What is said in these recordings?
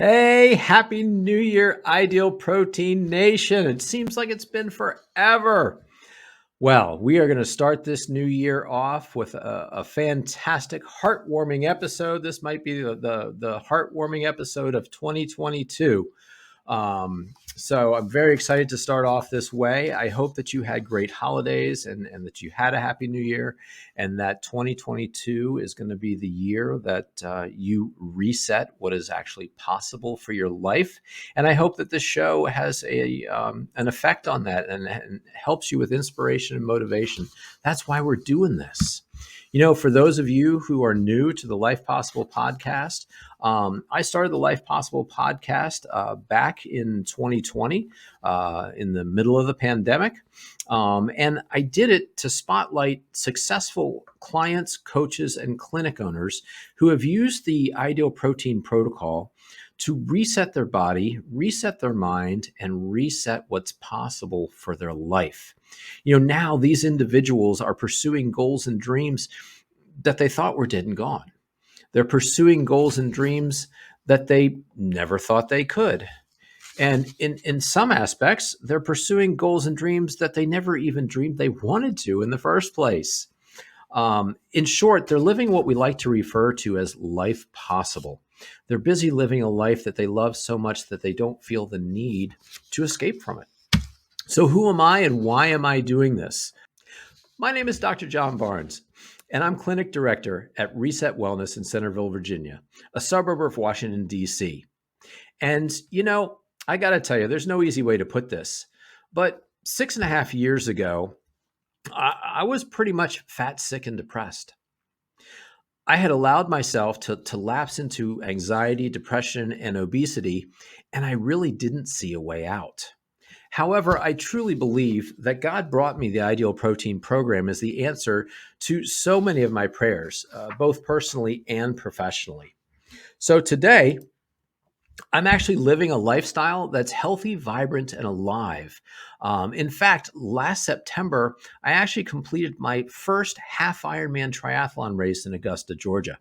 Hey, Happy New Year, Ideal Protein Nation. It seems like it's been forever. Well, we are going to start this new year off with a fantastic, heartwarming episode. This might be the heartwarming episode of 2022. So I'm very excited to start off this way. I hope that you had great holidays and that you had a happy new year, and that 2022 is going to be the year that you reset what is actually possible for your life. And I hope that this show has an effect on that and helps you with inspiration and motivation. That's why we're doing this. For those of you who are new to the Life Possible podcast, I started the Life Possible podcast back in 2020, in the middle of the pandemic. And I did it to spotlight successful clients, coaches, and clinic owners who have used the Ideal Protein Protocol to reset their body, reset their mind, and reset what's possible for their life. Now these individuals are pursuing goals and dreams that they thought were dead and gone. They're pursuing goals and dreams that they never thought they could. And in some aspects, they're pursuing goals and dreams that they never even dreamed they wanted to in the first place. In short, they're living what we like to refer to as life possible. They're busy living a life that they love so much that they don't feel the need to escape from it. So who am I and why am I doing this? My name is Dr. John Barnes, and I'm clinic director at Reset Wellness in Centerville, Virginia, a suburb of Washington, D.C. And, I got to tell you, there's no easy way to put this, but 6.5 years ago, I was pretty much fat, sick, and depressed. I had allowed myself to lapse into anxiety, depression, and obesity, and I really didn't see a way out. However, I truly believe that God brought me the Ideal Protein Program as the answer to so many of my prayers, both personally and professionally. So today, I'm actually living a lifestyle that's healthy, vibrant, and alive. In fact, last September, I actually completed my first half Ironman triathlon race in Augusta, Georgia.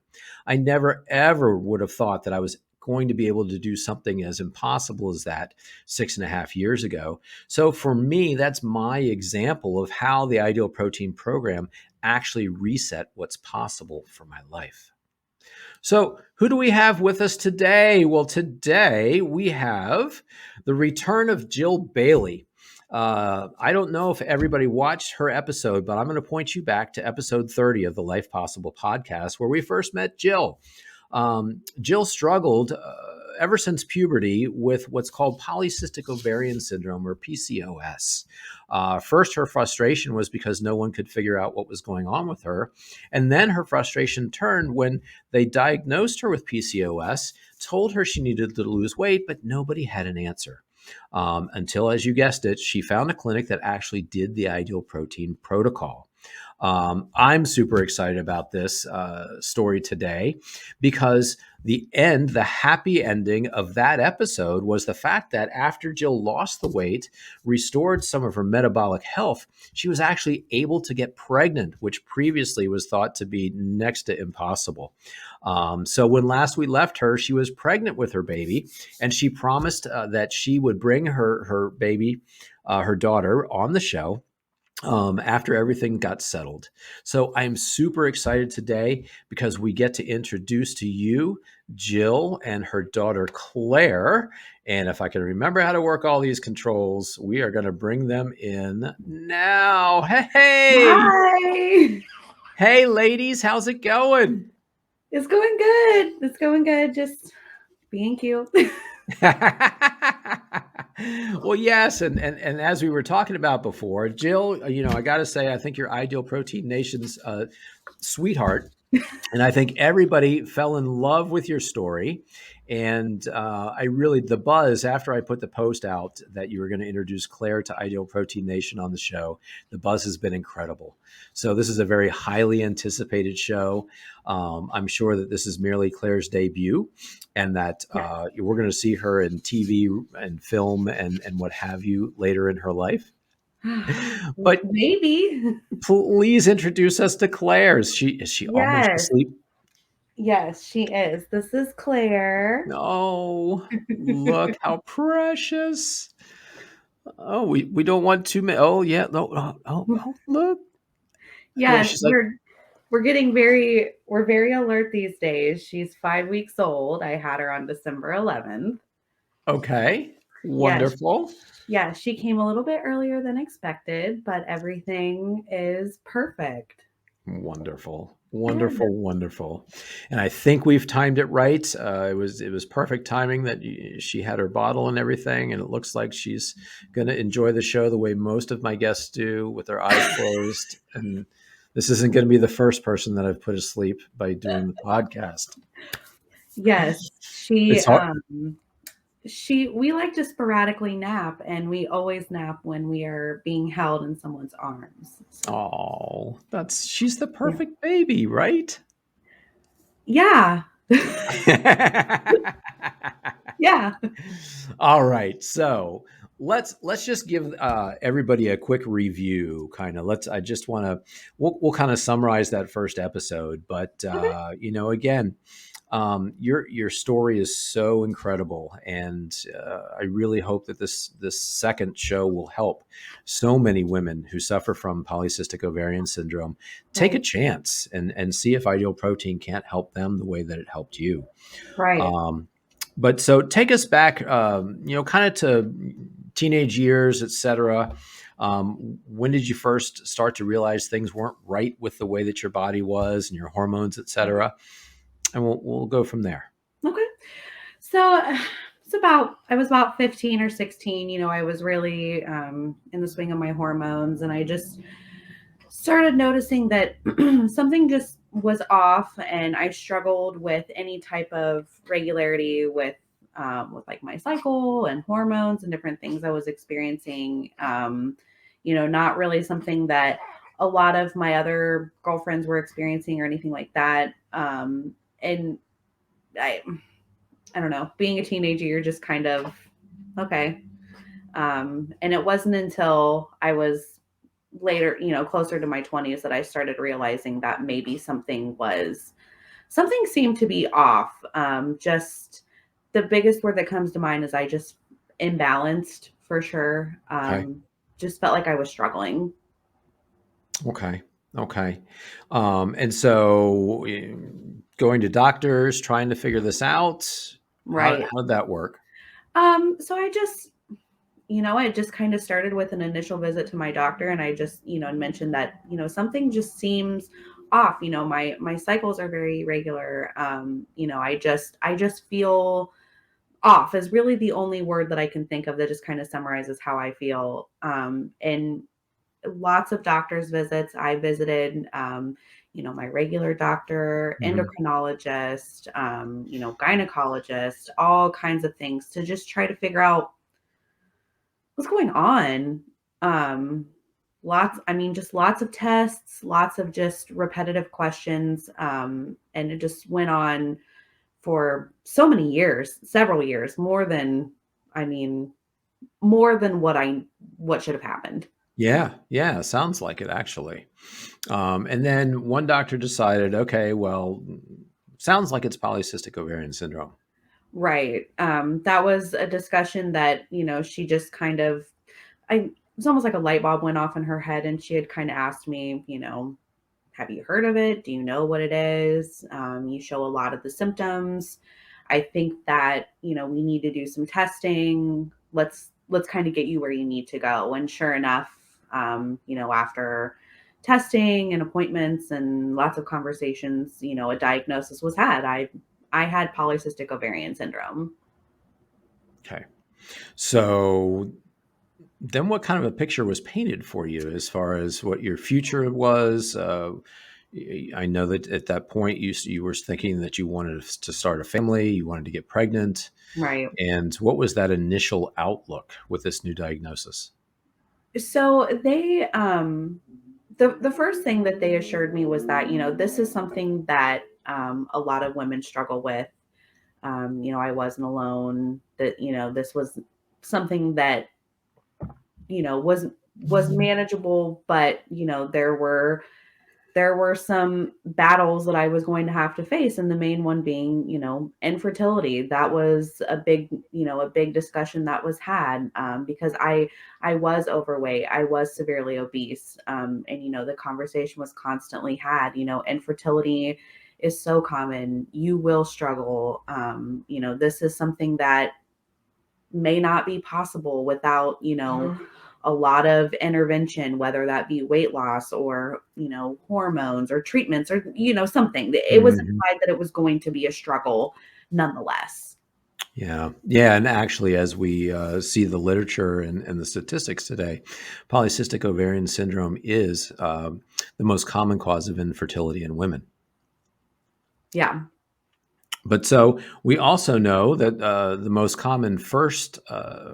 I never, ever would have thought that I was going to be able to do something as impossible as that 6.5 years ago. So for me, that's my example of how the Ideal Protein Program actually reset what's possible for my life. So who do we have with us today? Well, today we have the return of Jill Bailey. I don't know if everybody watched her episode, but I'm going to point you back to episode 30 of the Life Possible podcast, where we first met Jill. Jill struggled ever since puberty with what's called polycystic ovarian syndrome, or PCOS. First, her frustration was because no one could figure out what was going on with her. And then her frustration turned when they diagnosed her with PCOS, told her she needed to lose weight, but nobody had an answer. Until, as you guessed it, she found a clinic that actually did the Ideal Protein Protocol. I'm super excited about this story today because the happy ending of that episode was the fact that after Jill lost the weight, restored some of her metabolic health, she was actually able to get pregnant, which previously was thought to be next to impossible. So when last we left her, she was pregnant with her baby, and she promised that she would bring her baby, her daughter, on the show after everything got settled. So I'm super excited today because we get to introduce to you Jill and her daughter, Claire. And if I can remember how to work all these controls, we are going to bring them in now. Hey! Hi! Hey, ladies, how's it going? It's going good. It's going good. Just being cute. Well, yes, and as we were talking about before, Jill, I got to say, I think you're Ideal Protein Nation's sweetheart, and I think everybody fell in love with your story. And the buzz after I put the post out that you were going to introduce Claire to Ideal Protein Nation on the show, the buzz has been incredible. So this is a very highly anticipated show. I'm sure that this is merely Claire's debut, and that we're going to see her in TV and film and what have you later in her life. But maybe. please introduce us to Claire. Is she almost Yes. asleep? Yes, she is. This is Claire. Oh, look how precious. Oh, we don't want too many. Oh, yeah. No, look. Well, Yes, she's like, we're very alert these days. She's 5 weeks old. I had her on December 11th. okay, Yes, wonderful. yes, she came a little bit earlier than expected, but everything is perfect. Wonderful, Yeah. wonderful, wonderful, and I think we've timed it right. It was perfect timing that she had her bottle and everything, and it looks like she's going to enjoy the show the way most of my guests do, with their eyes closed. And this isn't going to be the first person that I've put asleep by doing the podcast. Yes, It's hard. we like to sporadically nap, and we always nap when we are being held in someone's arms. So, Oh, she's the yeah. perfect baby, right? Yeah. Yeah. All right, so let's just give everybody a quick review. Kind of, let's. I just want to. We'll kind of summarize that first episode, but Okay. again, your story is so incredible, and I really hope that this second show will help so many women who suffer from polycystic ovarian syndrome take a Right. chance and see if ideal protein can't help them the way that it helped you. Right. Um, but so take us back, kind of to teenage years, etc. When did you first start to realize things weren't right with the way that your body was and your hormones, Right. etc.? And we'll go from there. Okay. So it's about I was about 15 or 16. I was really in the swing of my hormones, and I just started noticing that something just was off, and I struggled with any type of regularity with like my cycle and hormones and different things I was experiencing. Not really something that a lot of my other girlfriends were experiencing or anything like that. And I I don't know, being a teenager, you're just kind of okay. And it wasn't until I was later, closer to my 20s, that I started realizing that maybe something seemed to be off. Just the biggest word that comes to mind is I just imbalanced for sure. Okay. Just felt like I was struggling. Okay. Okay. And so going to doctors, trying to figure this out. How Right. did that work? So I just kind of started with an initial visit to my doctor, and I just, mentioned that, something just seems off. My cycles are very irregular. I just feel off is really the only word that I can think of that just kind of summarizes how I feel. And lots of doctor's visits. I visited, my regular doctor, Mhm. endocrinologist, gynecologist, all kinds of things to just try to figure out what's going on. Um, just lots of tests, lots of just repetitive questions. And it just went on for so many years, several years, I mean, more than what should have happened. Yeah. Yeah. Sounds like it actually. And then one doctor decided, okay, well, sounds like it's polycystic ovarian syndrome. Right. That was a discussion that, she just kind of, it's almost like a light bulb went off in her head, and she had kind of asked me, have you heard of it? Do you know what it is? You show a lot of the symptoms. I think that, we need to do some testing. Let's kind of get you where you need to go. And sure enough, after testing and appointments and lots of conversations, a diagnosis was had. I had polycystic ovarian syndrome. Okay. So then what kind of a picture was painted for you as far as what your future was? I know that at that point you were thinking that you wanted to start a family, you wanted to get pregnant. Right. And what was that initial outlook with this new diagnosis? So the first thing that they assured me was that, this is something that a lot of women struggle with. I wasn't alone, that, this was something that, was manageable, but, there were there were some battles that I was going to have to face, and the main one being, infertility. That was a big discussion that was had, because I was overweight, I was severely obese, and the conversation was constantly had. Infertility is so common. You will struggle. This is something that may not be possible without, a lot of intervention, whether that be weight loss or, hormones or treatments or, something. It was Mhm. implied that it was going to be a struggle nonetheless. Yeah. Yeah. And actually, as we see the literature and the statistics today, polycystic ovarian syndrome is the most common cause of infertility in women. Yeah. But so we also know that the most common first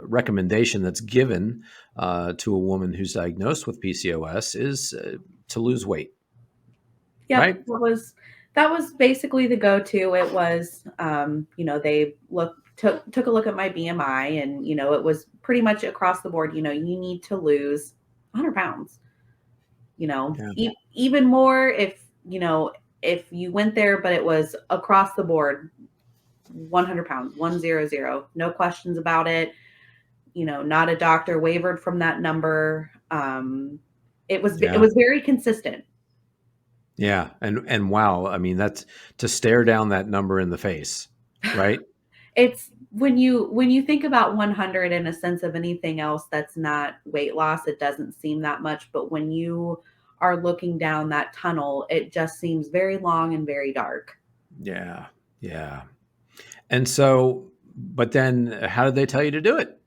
recommendation that's given to a woman who's diagnosed with PCOS is to lose weight, Yep. right? That was basically the go-to. It was, they took a look at my BMI, and, it was pretty much across the board. You need to lose 100 pounds. Yeah. Even more if you went there, but it was across the board, 100 pounds, 100, no questions about it. Not a doctor wavered from that number. It Yeah. was very consistent. Yeah. And wow, I mean, that's to stare down that number in the face, right? It's when you think about 100 in a sense of anything else that's not weight loss, it doesn't seem that much. But when you are looking down that tunnel, it just seems very long and very dark. Yeah. Yeah. And so, but then how did they tell you to do it?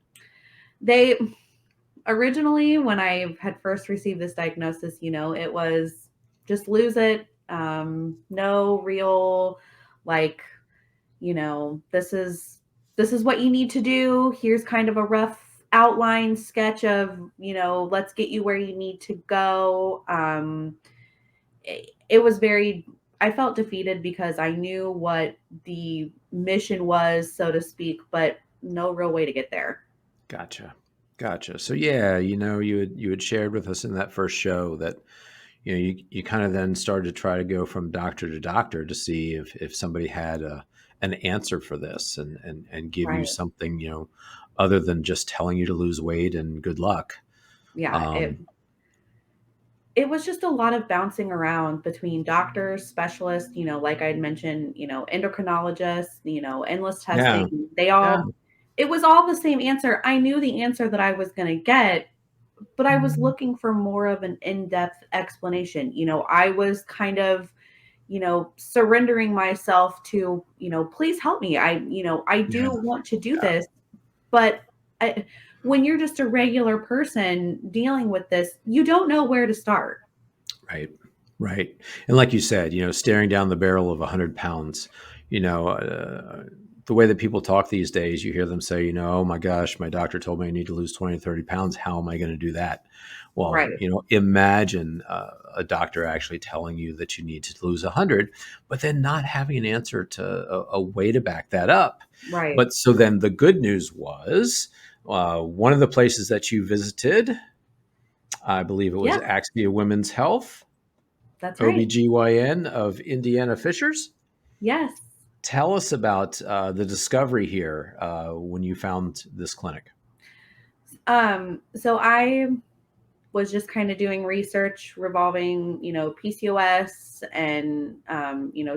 They originally, when I had first received this diagnosis, it was just lose it. No real, like, this is what you need to do. Here's kind of a rough outline sketch of, let's get you where you need to go. It was very, I felt defeated because I knew what the mission was, so to speak, but no real way to get there. Gotcha. Gotcha. So yeah, you had shared with us in that first show that you kind of then started to try to go from doctor to doctor to see if somebody had an answer for this and give you Right. something other than just telling you to lose weight and good luck. Yeah. It, Um, it was just a lot of bouncing around between doctors, specialists, like I'd mentioned, endocrinologists, endless yeah, testing. yeah, It was all the same answer. I knew the answer that I was going to get, but I was looking for more of an in-depth explanation. I was kind of, surrendering myself to, please help me. I yeah. do want to do Yeah. this, but I, when you're just a regular person dealing with this, you don't know where to start. Right. Right. And like you said, staring down the barrel of 100 pounds, you know, uh, the way that people talk these days, you hear them say, oh my gosh, my doctor told me I need to lose 20 30 pounds. How am I going to do that? Well, Right. imagine a doctor actually telling you that you need to lose 100, but then not having an answer to a way to back that up. Right. But so then the good news was one of the places that you visited, I believe it was Yep. Axia Women's Health, That's right. OBGYN of Indiana Fishers. Yes. Tell us about the discovery here when you found this clinic. So I was just kind of doing research revolving, PCOS, and,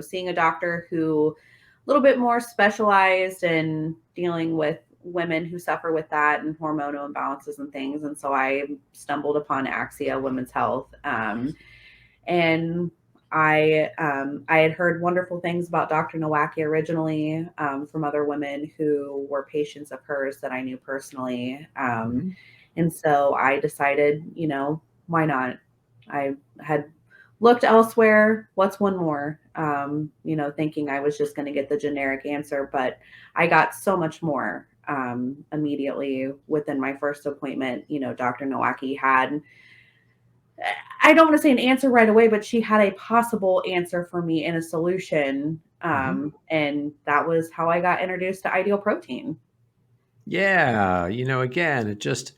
seeing a doctor who a little bit more specialized in dealing with women who suffer with that and hormonal imbalances and things. And so I stumbled upon Axia Women's Health. And I had heard wonderful things about Dr. Nowacki originally, from other women who were patients of hers that I knew personally. Mhm. And so I decided, why not? I had looked elsewhere. What's one more? Thinking I was just going to get the generic answer, but I got so much more, immediately within my first appointment. Dr. Nowacki had, I don't want to say an answer right away, but she had a possible answer for me and a solution. Mhm. And that was how I got introduced to Ideal Protein. Yeah, again, it just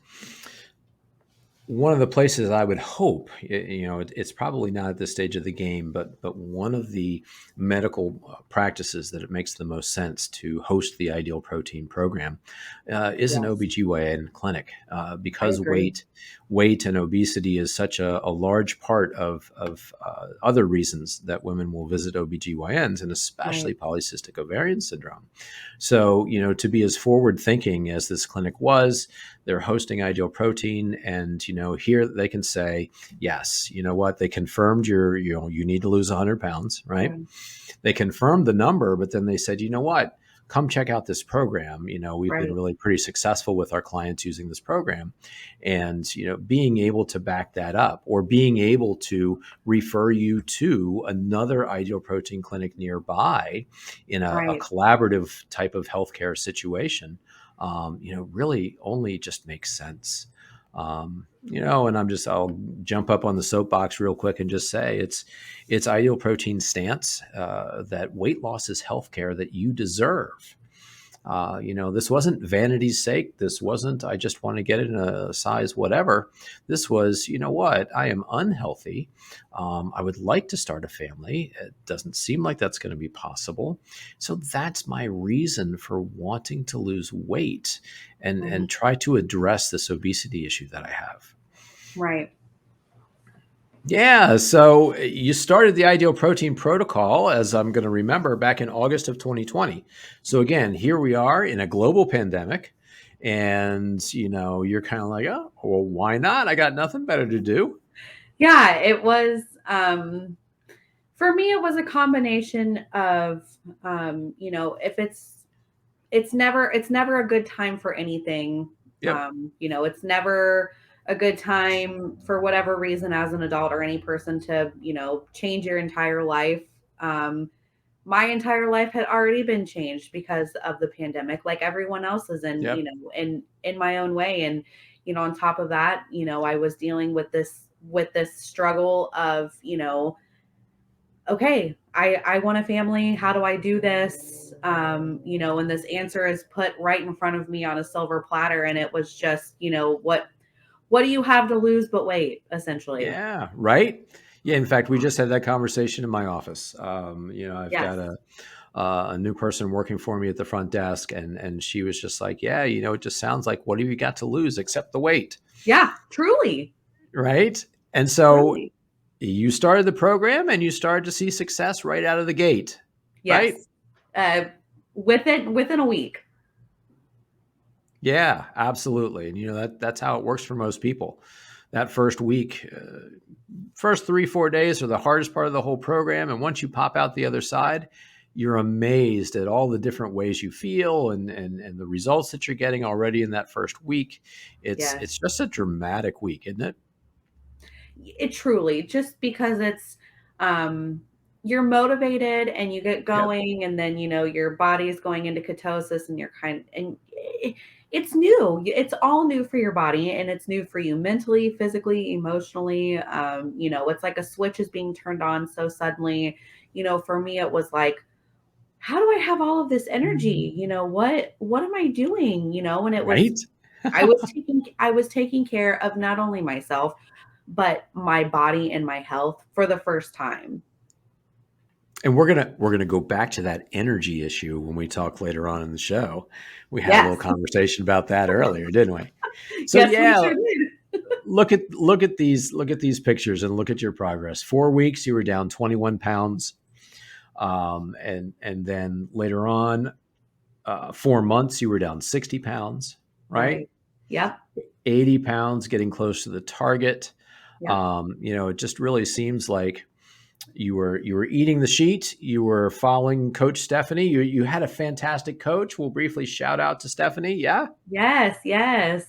one of the places I would hope, it's probably not at this stage of the game, but one of the medical practices that it makes the most sense to host the Ideal Protein program is an Yes, OBGYN clinic, I because agree. weight and obesity is such a large part of other reasons that women will visit OBGYNs, and Right, especially polycystic ovarian syndrome. So, to be as forward thinking as this clinic was, they're hosting Ideal Protein, and here they can say, yes, you know what, they confirmed you need to lose 100 pounds, right? right, They confirmed the number, but then they said, you know what, come check out this program. We've been right, really pretty successful with our clients using this program. And being able to back that up, or being able to refer you to another Ideal Protein clinic nearby in a right. collaborative type of healthcare situation, really only just makes sense. And I'll jump up on the soapbox real quick and just say it's Ideal Protein stance that weight loss is healthcare that you deserve. This wasn't vanity's sake. This wasn't, I just want to get it in a size whatever. This was, you know what, I am unhealthy. I would like to start a family. It doesn't seem like that's going to be possible. So that's my reason for wanting to lose weight Mhm. and try to address this obesity issue that I have. Right. Yeah, so you started the Ideal Protein Protocol, as I'm going to remember, back in August of 2020. So again, here we are in a global pandemic, and you're kind of like, oh, well, why not? I got nothing better to do. Yeah, it was for me it was a combination of if it's never a good time for anything. Yep, It's never a good time for whatever reason as an adult or any person to, change your entire life. Um, my entire life had already been changed because of the pandemic, like everyone else's, and yep, in my own way. And on top of that, I was dealing with this struggle of, okay, I want a family. How do I do this? And this answer is put right in front of me on a silver platter, and it was just, what do you have to lose but wait, essentially. yeah, right. Yeah, in fact, we just had that conversation in my office. I've Yes. got a new person working for me at the front desk, and she was just like, yeah, it just sounds like, what have you got to lose except the weight? Yeah, truly. Right. And so Truly. you started the program and you started to see success right out of the gate, right? Yes. Uh, within a week. Yeah, absolutely. And that's how it works for most people. That first week, first 3, 4 days are the hardest part of the whole program. And once you pop out the other side, you're amazed at all the different ways you feel and the results that you're getting already in that first week. Yes. It's just a dramatic week, isn't it? It truly, just because it's um you're motivated and you get Yep. going, and then your body is going into ketosis, and it's new. It's all new for your body, and it's new for you mentally, physically, emotionally. It's like a switch is being turned on so suddenly. For me it was like, how do I have all of this energy? What am I doing? And it was, Right. I was taking care of not only myself, but my body and my health for the first time. And we're gonna go back to that energy issue when we talk later on in the show. We had a Yes. little conversation about that earlier, didn't we? So Yes, we yeah, sure did. look at these pictures and look at your progress. 4 weeks, you were down 21 pounds, and then later on, 4 months, you were down 60 pounds, right? Right. Yep. 80 pounds, getting close to the target. Yep. It just really seems like you were eating the sheet. You were following Coach Stephanie. You had a fantastic coach. We'll briefly shout out to Stephanie. Yeah, Yes, yes.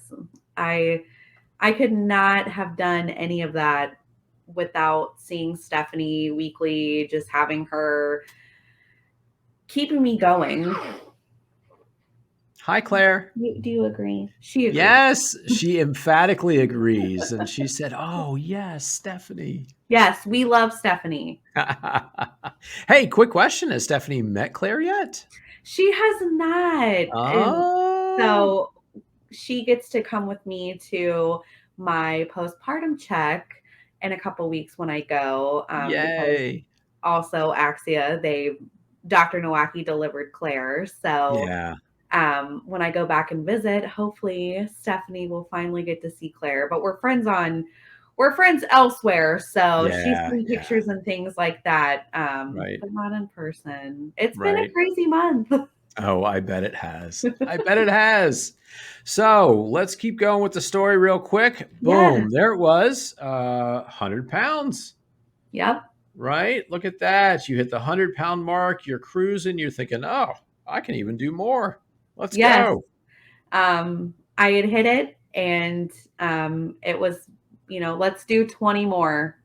I I could not have done any of that without seeing Stephanie weekly, just having her keeping me going. hi Claire. Do you agree? She agrees. Yes, she emphatically agrees, and she said, "Oh yes, Stephanie." Yes, we love Stephanie. Hey, quick question: has Stephanie met Claire yet? She has not. And Oh, so she gets to come with me to my postpartum check in a couple weeks when I go, because Yay. also Axia, Dr. Nowacki delivered Claire. So Yeah. when I go back and visit, hopefully Stephanie will finally get to see Claire. But we're friends elsewhere, so she's Yeah. seen Yeah. pictures and things like that, Right. but not in person. It's been a Right. crazy month. Oh, I bet it has. I bet it has. So let's keep going with the story real quick. Yes. Boom. There it was. 100 pounds. Yep. Right? Look at that. You hit the 100 pound mark. You're cruising. You're thinking, oh, I can even do more. Let's Yes. go. I had hit it, and it was, let's do 20 more.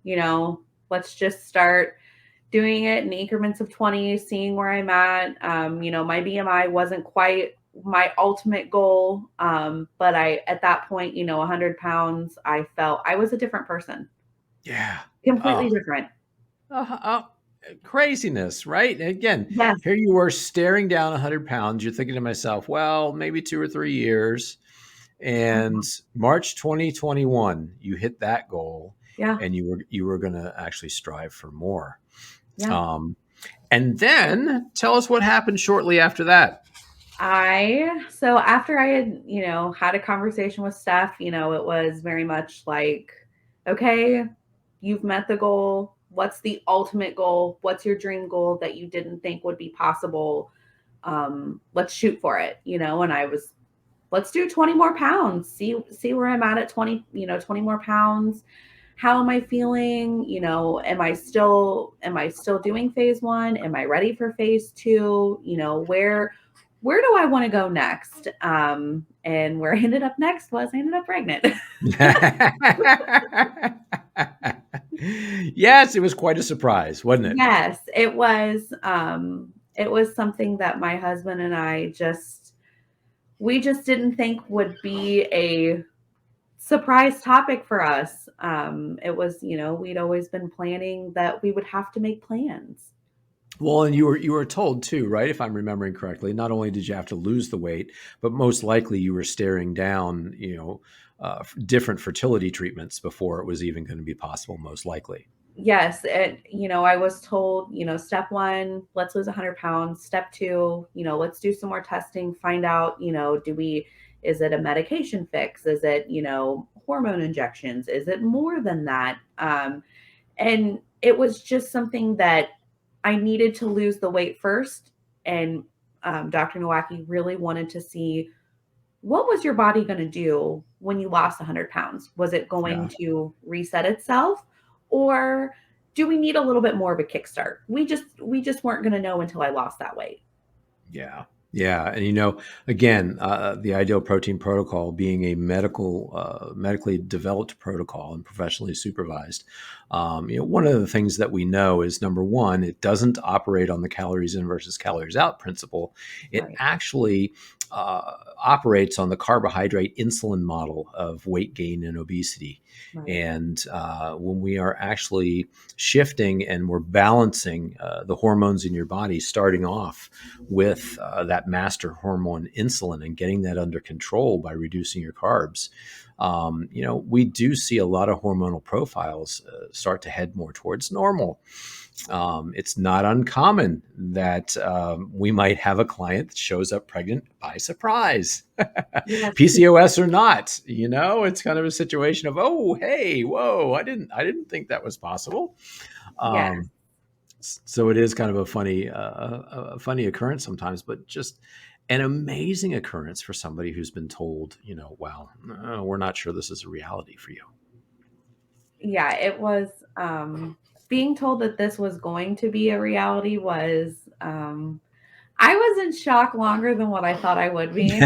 Let's just start doing it in increments of 20, seeing where I'm at. My BMI wasn't quite my ultimate goal. But at that point, 100 pounds, I felt I was a different person, Yeah. completely Oh, different. uh, craziness, right? And again, Yes. here you were staring down 100 pounds. You're thinking to myself, well, maybe 2 or 3 years. And March 2021, you hit that goal, Yeah. and you were going to actually strive for more. Yeah. Um, and then tell us what happened shortly after that. So after I had, had a conversation with Steph, it was very much like, okay, you've met the goal. What's the ultimate goal? What's your dream goal that you didn't think would be possible? Let's shoot for it, and let's do 20 more pounds. See where I'm at 20, 20 more pounds. How am I feeling? Am I still doing phase 1? Am I ready for phase 2? Where do I want to go next? And where I ended up next was I ended up pregnant. Yes, it was quite a surprise, wasn't it? Yes, it was. It was something that my husband and I we just didn't think would be a surprise topic for us. It was, we'd always been planning that we would have to make plans. Well, and you were told too, right? If I'm remembering correctly, not only did you have to lose the weight, but most likely you were staring down, different fertility treatments before it was even going to be possible. Most likely. Yes, I was told, step 1, let's lose 100 pounds. Step 2, let's do some more testing, find out, is it a medication fix? Is it, hormone injections? Is it more than that? And it was just something that I needed to lose the weight first. And Dr. Nowacki really wanted to see, what was your body going to do when you lost 100 pounds? Was it going Yeah. to reset itself, or do we need a little bit more of a kickstart? We just weren't going to know until I lost that weight. Yeah. Yeah. And, again, the ideal protein protocol being a medically developed protocol and professionally supervised. One of the things that we know is, number one, it doesn't operate on the calories in versus calories out principle. It Right. actually operates on the carbohydrate insulin model of weight gain and obesity. Right. And when we are actually shifting and we're balancing the hormones in your body, starting off with that master hormone insulin and getting that under control by reducing your carbs, we do see a lot of hormonal profiles start to head more towards normal. It's not uncommon that we might have a client that shows up pregnant by surprise, Yes. PCOS or not. It's kind of a situation of, oh, hey, whoa, I didn't think that was possible. Yes. Um, so it is kind of a funny occurrence sometimes, but just an amazing occurrence for somebody who's been told, well, we're not sure this is a reality for you. Yeah, it was, being told that this was going to be a reality was, I was in shock longer than what I thought I would be.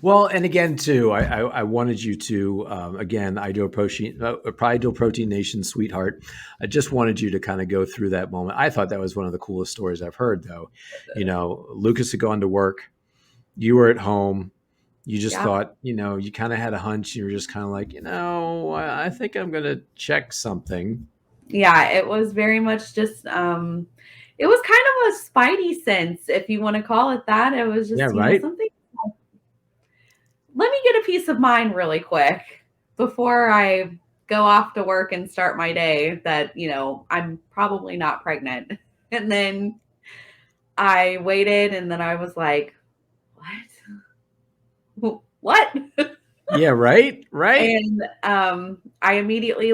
Well, and again, too, I wanted you to, again, Ideal Protein Nation sweetheart. I just wanted you to kind of go through that moment. I thought that was one of the coolest stories I've heard, though. Lucas had gone to work. You were at home. You just Yeah. thought, you kind of had a hunch. You were just kind of like, I think I'm going to check something. Yeah, it was very much just, it was kind of a spidey sense, if you want to call it that. It was Yeah, just, right. something. Let me get a peace of mind really quick. before I go off to work and start my day that, I'm probably not pregnant. And then I waited and then I was like, what? What? Yeah, right, right. And I immediately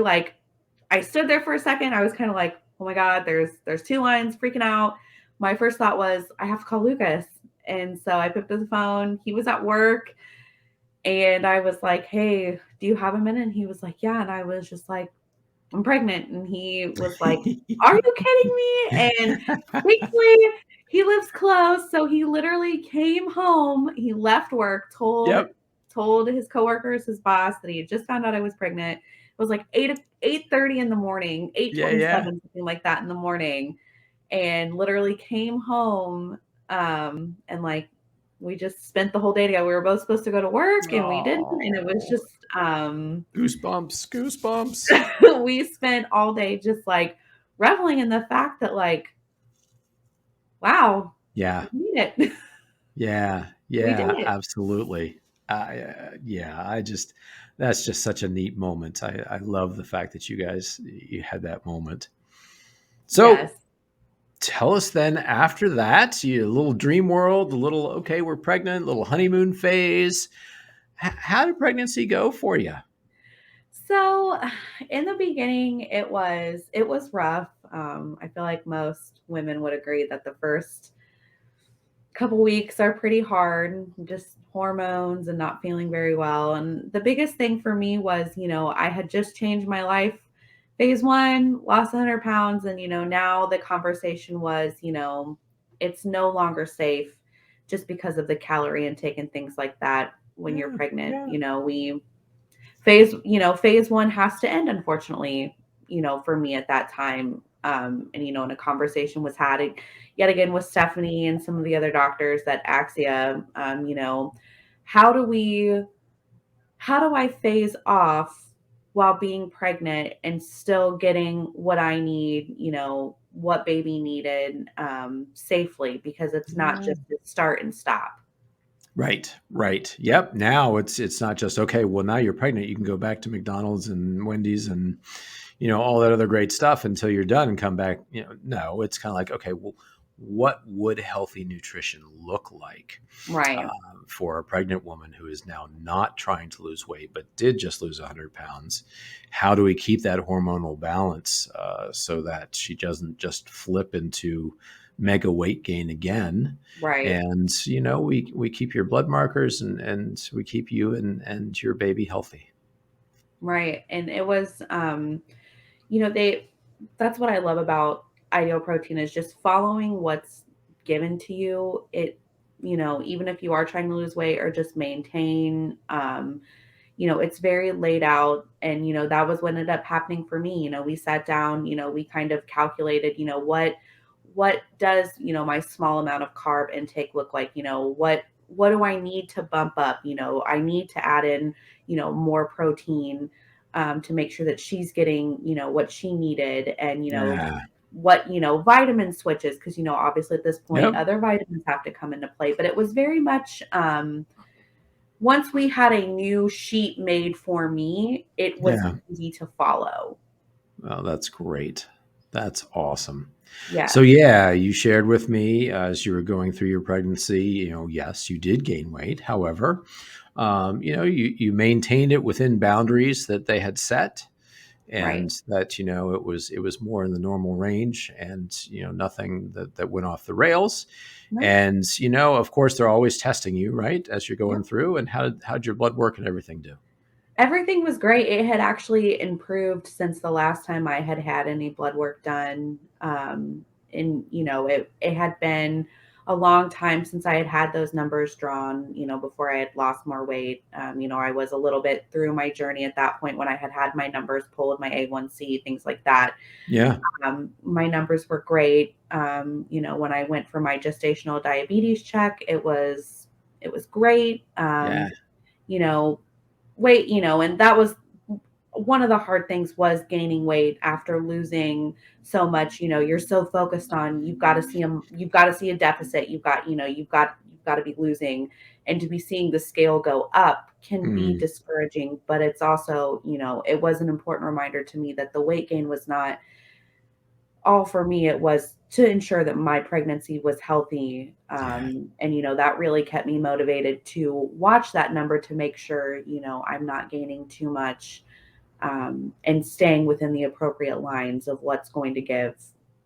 I stood there for a second. I was kind of like, oh my God, there's two lines, freaking out. My first thought was, I have to call Lucas. And so I picked up the phone. He was at work and I was like, hey, do you have a minute? And he was like, yeah. And I was just like, I'm pregnant. And he was like, are you kidding me? And thankfully, he lives close. So he literally came home. He left work, Yep. told his coworkers, his boss, that he had just found out I was pregnant. It was like 8:30 in the morning, Yeah, yeah. 8:27, something like that in the morning, and literally came home. And we just spent the whole day together. We were both supposed to go to work and we didn't. And it was Oh, just goosebumps, goosebumps. we spent all day just reveling in the fact that wow, Yeah, we did it. yeah, We did yeah, it. absolutely. Yeah, that's just such a neat moment. I love the fact that you had that moment. So Yes. tell us then after that, you a little dream world, a little okay, we're pregnant, little honeymoon phase. How did pregnancy go for you? So in the beginning it was rough. I feel like most women would agree that the first couple weeks are pretty hard, just hormones and not feeling very well. And the biggest thing for me was, I had just changed my life. Phase one, lost 100 pounds. And, now the conversation was, it's no longer safe just because of the calorie intake and things like that when you're Yeah, pregnant. yeah. Phase one has to end, unfortunately, for me at that time. And, and a conversation was had yet again with Stephanie and some of the other doctors at Axia. How do we, how do I phase off while being pregnant and still getting what I need, what baby needed, safely, because it's not Yeah. just a start and stop. Right, right. Yep. Now it's not just okay. Well, now you're pregnant. You can go back to McDonald's and Wendy's and all that other great stuff until you're done and come back. No, it's kind of like okay. Well, what would healthy nutrition look like Right. for a pregnant woman who is now not trying to lose weight but did just lose 100 pounds? How do we keep that hormonal balance so that she doesn't just flip into mega weight gain again? Right. And we keep your blood markers and we keep you and your baby healthy. Right. And it was, they that's what I love about ideal protein is just following what's given to you. Even if you are trying to lose weight or just maintain, it's very laid out. And, that was what ended up happening for me. We sat down, we kind of calculated, what does, my small amount of carb intake look like? What do I need to bump up? I need to add in, more protein, to make sure that she's getting, what she needed. And, Yeah. what, vitamin switches, because, obviously at this point, Yep. other vitamins have to come into play. But it was very much, once we had a new sheet made for me, it was Yeah. easy to follow. Well, that's great. That's awesome. So Yes. yeah, you shared with me as you were going through your pregnancy. Yes, you did gain weight. However, you maintained it within boundaries that they had set, Right. and that it was more in the normal range, and nothing that went off the rails. No. And of course, they're always testing you, right, as you're going Yep. through. And how'd your blood work and everything do? Everything was great. It had actually improved since the last time I had had any blood work done. And it had been a long time since I had had those numbers drawn, before I had lost more weight. I was a little bit through my journey at that point when I had had my numbers pulled, my A1C, things like that. Yeah, My numbers were great. When I went for my gestational diabetes check, it was great. yeah, You know, weight, and that was one of the hard things was gaining weight after losing so much. You're so focused on, you've got to see a deficit. You've got got to be losing. And to be seeing the scale go up can be Mm, discouraging, but it's also, it was an important reminder to me that the weight gain was not all for me. It was to ensure that my pregnancy was healthy. yeah. And, that really kept me motivated to watch that number to make sure, I'm not gaining too much, and staying within the appropriate lines of what's going to give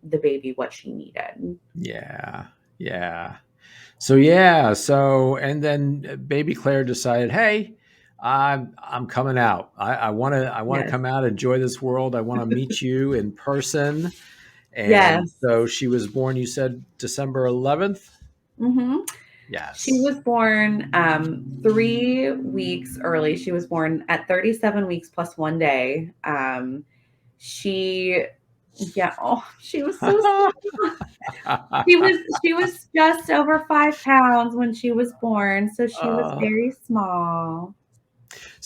the baby what she needed. Yeah. Yeah. So yeah, and then baby Claire decided, hey, I'm coming out. I want to Yes. come out, enjoy this world. I want to meet you in person. And Yes. so she was born, you said December 11th? hmm She Yes. was born 3 weeks early. She was born at 37 weeks plus 1 day. She, yeah, oh, she was so small. She was just over 5 pounds when she was born, so she was Uh, very small.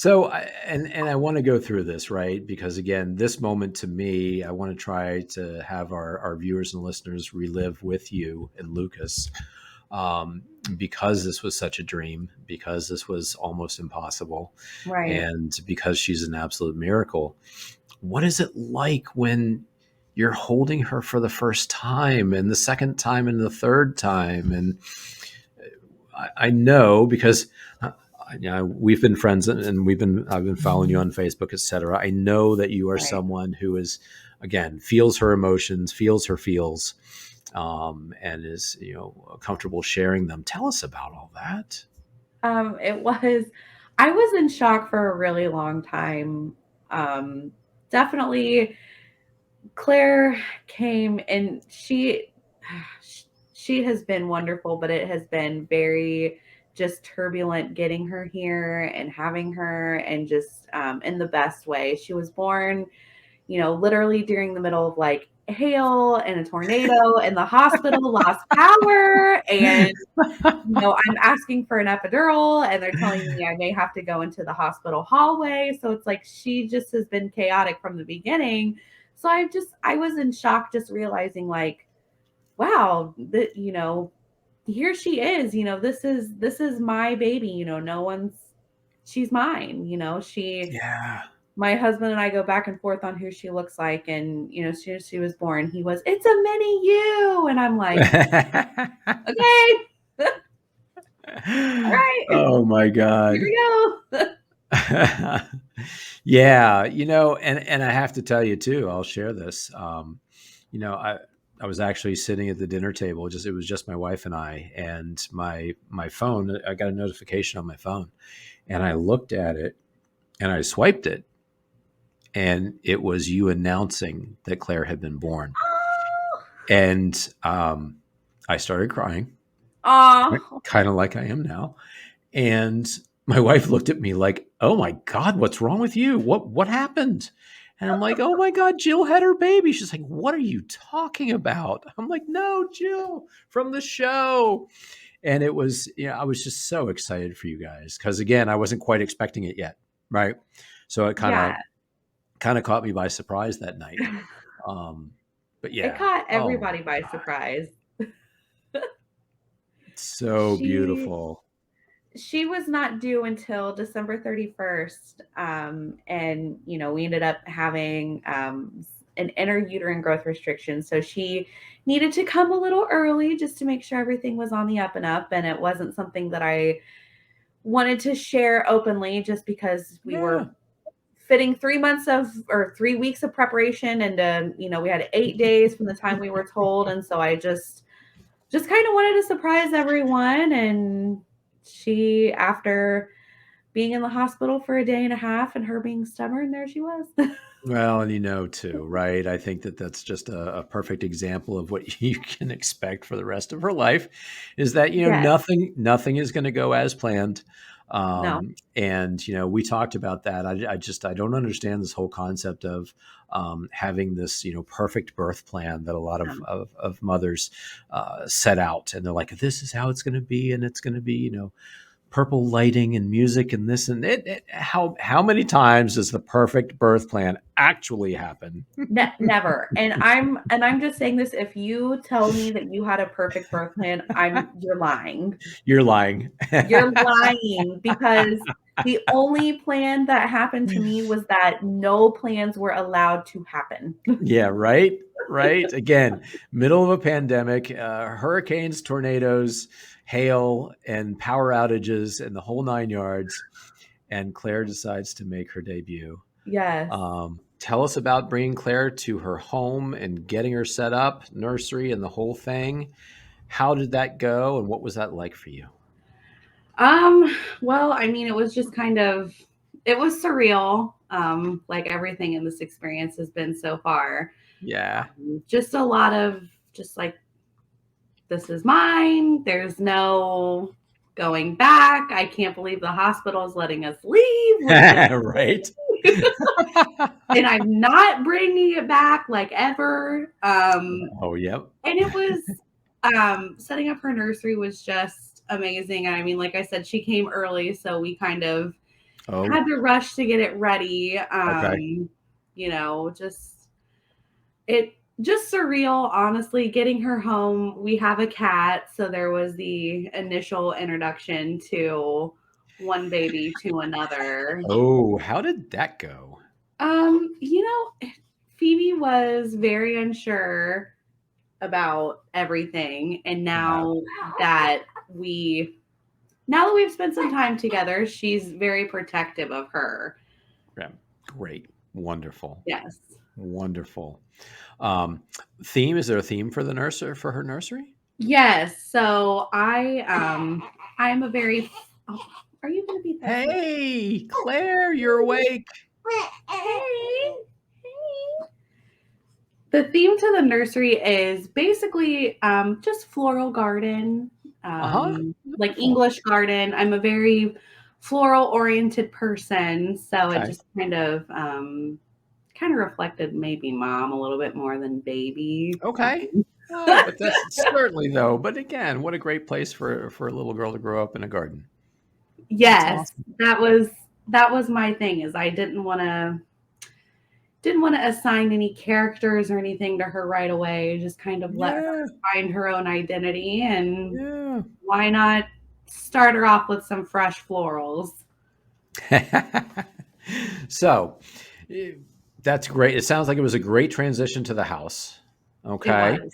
and I want to go through this, right? Because again, this moment to me, I want to try to have our viewers and listeners relive with you and Lucas, um, because this was such a dream, because this was almost impossible, Right. and because she's an absolute miracle. What is it like when you're holding her for the first time, and the second time, and the third time? And I know because we've been friends, and I've been following you on Facebook, etc. I know that you are Right. someone who is, again, feels her emotions, feels her feels, and is comfortable sharing them. Tell us about all that. It was, I was in shock for a really long time. Definitely Claire came and she has been wonderful, but it has been very just turbulent getting her here and having her, and just in the best way. She was born, literally during the middle of like hail and a tornado, and the hospital lost power. And I'm asking for an epidural, and they're telling me I may have to go into the hospital hallway. So it's like she just has been chaotic from the beginning. So I was in shock just realizing like, wow, that here she is, this is my baby, no one's she's mine, she Yeah. my husband and I go back and forth on who she looks like. And as soon as she was born, he was, it's a mini you. And I'm like, okay. All right, Oh my here God. we go. Yeah, and I have to tell you too, I'll share this. You know, I I was actually sitting at the dinner table, just it was just my wife and I, and my phone, I got a notification on my phone, and I looked at it and I swiped it, and it was you announcing that Claire had been born. And I started crying, Oh, kind of like I am now. And my wife looked at me like, "Oh my God, what's wrong with you? What happened?" And I'm like, "Oh my God, Jill had her baby." She's like, "What are you talking about?" I'm like, "No, Jill from the show." And it was, I was just so excited for you guys because again, I wasn't quite expecting it yet, right? So it kind of yeah. kind of caught me by surprise that night. Um, but It yeah, caught oh my everybody by God, surprise. so She beautiful. she was not due until December 31st. And we ended up having an interuterine growth restriction. So she needed to come a little early just to make sure everything was on the up and up. And it wasn't something that I wanted to share openly just because we Yeah. were fitting 3 months of or 3 weeks of preparation. And we had 8 days from the time we were told. And so I just kind of wanted to surprise everyone. And she, after being in the hospital for a day and a half and her being stubborn, there she was. Well, and too, right? I think that that's just a perfect example of what you can expect for the rest of her life is that, Yes. nothing is going to go as planned. No. And, we talked about that. I don't understand this whole concept of having this, perfect birth plan that a lot of, No. of mothers set out. And they're like, this is how it's going to be. And it's going to be, purple lighting and music and this and how many times does the perfect birth plan actually happen? Never. And I'm just saying this. If you tell me that you had a perfect birth plan, you're lying. You're lying. You're lying because the only plan that happened to me was that no plans were allowed to happen. Yeah, right. Right. Again, middle of a pandemic, hurricanes, tornadoes, hail, and power outages, and the whole 9 yards. And Claire decides to make her debut. Yes. Tell us about bringing Claire to her home and getting her set up, nursery, and the whole thing. How did that go, and what was that like for you? Well, I mean, it was just it was surreal. Like everything in this experience has been so far. Yeah. Just a lot of just like, this is mine. There's no going back. I can't believe the hospital is letting us leave. Right. And I'm not bringing it back like ever. Oh, yep. And it was setting up her nursery was just amazing. I mean, like I said, she came early, so we kind of had Oh, to rush to get it ready. okay. Just it just surreal, honestly, getting her home. We have a cat, so there was the initial introduction to one baby to another. Oh, how did that go? You know, Phoebe was very unsure about everything, and Yeah. that we now that we've spent some time together, she's very protective of her. Yeah. Great. Wonderful. Yes. Wonderful. Um, Theme, is there a theme for the nursery, for her nursery? Yes. So I'm a very oh, are you gonna be that? Hey, Claire, you're awake. Hey. The theme to the nursery is basically just floral garden, Uh-huh. like Wonderful. English garden. I'm a very floral oriented person, so it Okay. just kind of reflected maybe mom a little bit more than baby. Okay. Oh, but that's certainly though. But again, what a great place for a little girl to grow up in a garden. That's Yes, awesome. that was my thing is I didn't want to assign any characters or anything to her right away. Just kind of let her Yeah. find her own identity, and Yeah. why not start her off with some fresh florals? So, eh, that's great. It sounds like it was a great transition to the house. It Okay. was.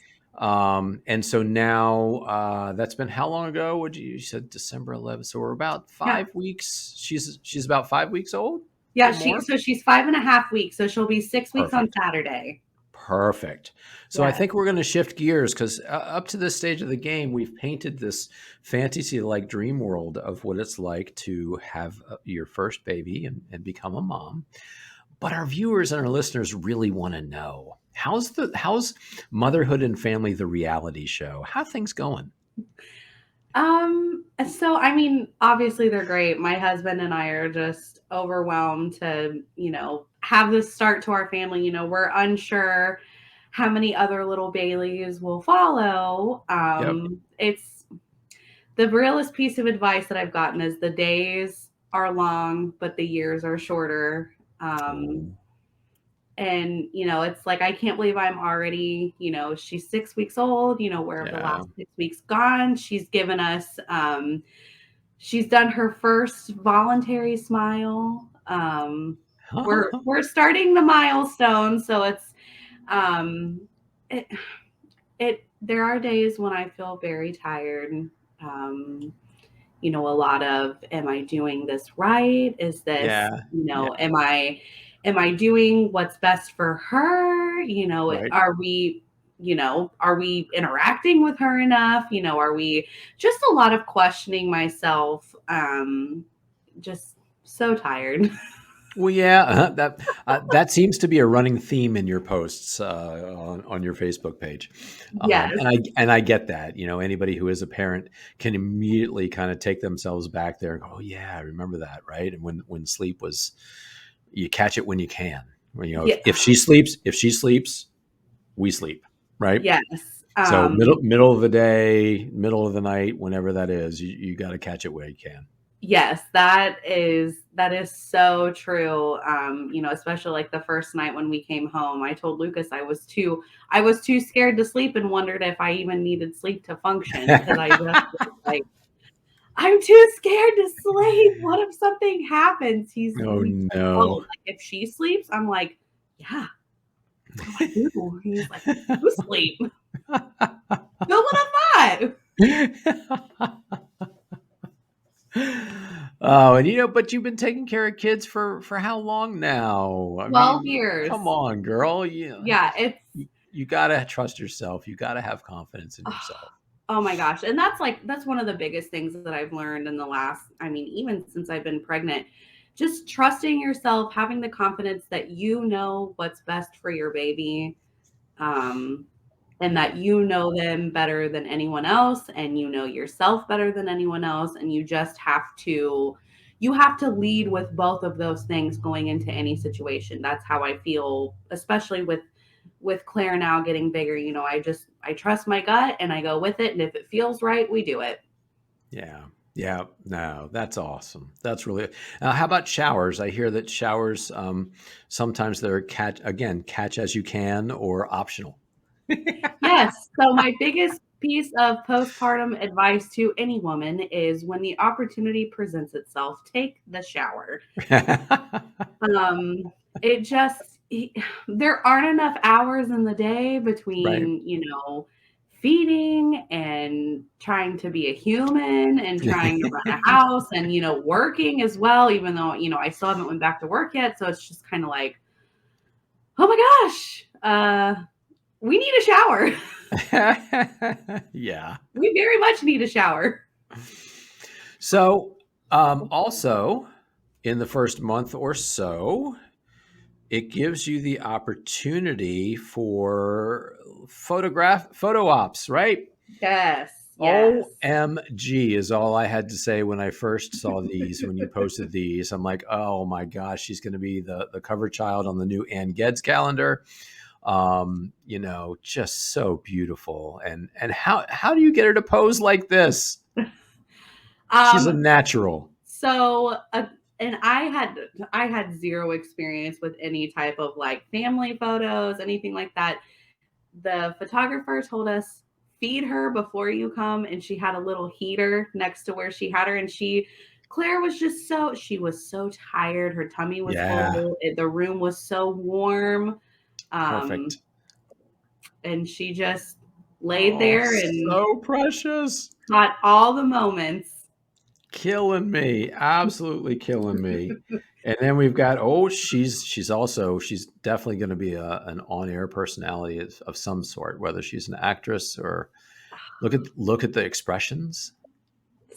And so now that's been how long ago? You said December 11th. So we're about Yeah. 5 weeks. She's about 5 weeks old, a Yeah, little more. she's 5.5 weeks, so she'll be 6 weeks on Perfect. Saturday. Perfect. So I Yes. think we're going to shift gears because up to this stage of the game, we've painted this fantasy-like dream world of what it's like to have your first baby and become a mom. But our viewers and our listeners really want to know how's motherhood and family the reality show? How are things going? So I mean, obviously they're great. My husband and I are just overwhelmed to, have this start to our family. We're unsure how many other little Baileys will follow. Yep. It's the realest piece of advice that I've gotten is the days are long, but the years are shorter. Oh, And it's like I can't believe I'm already, she's 6 weeks old. Where have the yeah. last 6 weeks gone? She's done her first voluntary smile. We're starting the milestone, so it's um it, there are days when I feel very tired. um a lot of, am I doing this right? Is this, Yeah. Yeah. am I doing what's best for her? Right. Are we interacting with her enough? Are we just a lot of questioning myself? Just so tired. Well, yeah, that seems to be a running theme in your posts on your Facebook page, Yes. and I get that. Anybody who is a parent can immediately kind of take themselves back there and go, "Oh yeah, I remember that, right?" And when sleep was, you catch it when you can. Yeah. If she sleeps, we sleep, right? Yes. So middle of the day, middle of the night, whenever that is, you got to catch it where you can. Yes, that is so true. Especially like the first night when we came home, I told Lucas I was too scared to sleep and wondered if I even needed sleep to function because I just was like, I'm too scared to sleep. What if something happens? Oh He's like, oh, no. like if she sleeps, I'm like, yeah, what do I do? He's like, you sleep. No, what if Oh, and but you've been taking care of kids for how long now? I 12 mean, come years. on, girl. You Yeah, it's you gotta trust yourself. You gotta have confidence in yourself. oh my gosh. And that's one of the biggest things that I've learned in the last, I mean, even since I've been pregnant. Just trusting yourself, having the confidence that you know what's best for your baby. Um, and that you know them better than anyone else and you know yourself better than anyone else and you have to lead with both of those things going into any situation. That's how I feel, especially with Claire now getting bigger. I trust my gut and I go with it, and if it feels right, we do it. Yeah. Yeah. No, that's awesome. That's really. How about showers? I hear that showers sometimes they're catch as you can or optional. Yes. So my biggest piece of postpartum advice to any woman is when the opportunity presents itself, take the shower. Um, it just there aren't enough hours in the day Right. between, feeding and trying to be a human and trying to run a house and, working as well, even though, I still haven't went back to work yet. So it's just kind of like, oh my gosh, we need a shower. Yeah. We very much need a shower. So, also in the first month or so, it gives you the opportunity for photo ops, right? Yes, yes. OMG is all I had to say when I first saw these, when you posted these. I'm like, oh my gosh, she's going to be the cover child on the new Ann Geddes calendar. Just so beautiful. And how do you get her to pose like this? She's a Um, natural. So, and I had zero experience with any type of like family photos, anything like that. The photographer told us feed her before you come, and she had a little heater next to where she had her, and Claire was just she was so tired. Her tummy was Yeah, full. The room was so warm, um, perfect. and she just laid Oh, there and so precious. caught all the moments. Killing me. Absolutely killing me. And then we've got she's definitely going to be an on-air personality of some sort, whether she's an actress or look at the expressions.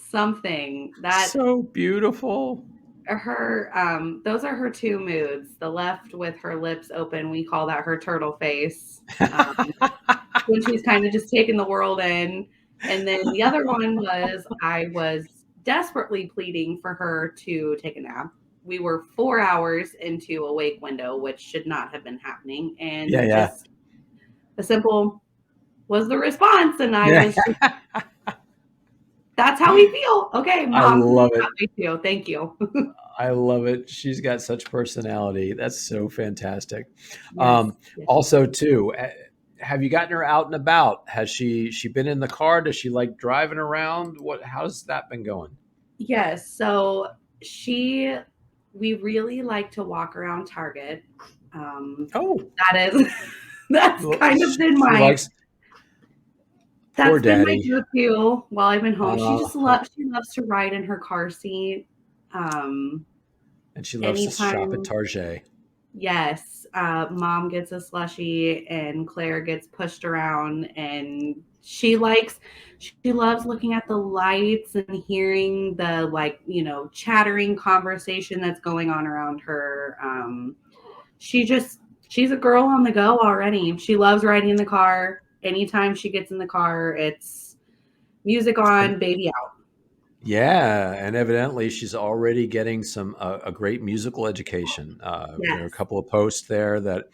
Something that So beautiful. those are her two moods. The left with her lips open, we call that her turtle face, when she's kind of just taking the world in. And then the other one was I was desperately pleading for her to take a nap. We were 4 hours into a wake window, which should not have been happening, Yeah, and yeah. just a simple was the response, and I Yeah. was just, that's how we feel. Okay, I mom, this is love how it. we feel. Thank you. I love it. She's got such personality. That's so fantastic. Yes, yes, she Also, does. too, have you gotten her out and about? Has she been in the car? Does she like driving around? How's that been going? Yes. So she, we really like to walk around Target. Oh, That is, that's well, kind of been she my, likes poor that's been my daddy. go-to while I've been home. Uh, She loves to ride in her car seat. Um, and she loves to shop at anytime, Target. yes, mom gets a slushie and Claire gets pushed around, and she loves looking at the lights and hearing the like, chattering conversation that's going on around her. She's a girl on the go already. She loves riding in the car. Anytime she gets in the car, it's music And on, baby out. yeah, and evidently she's already getting a great musical education. There are a Yes. couple of posts there that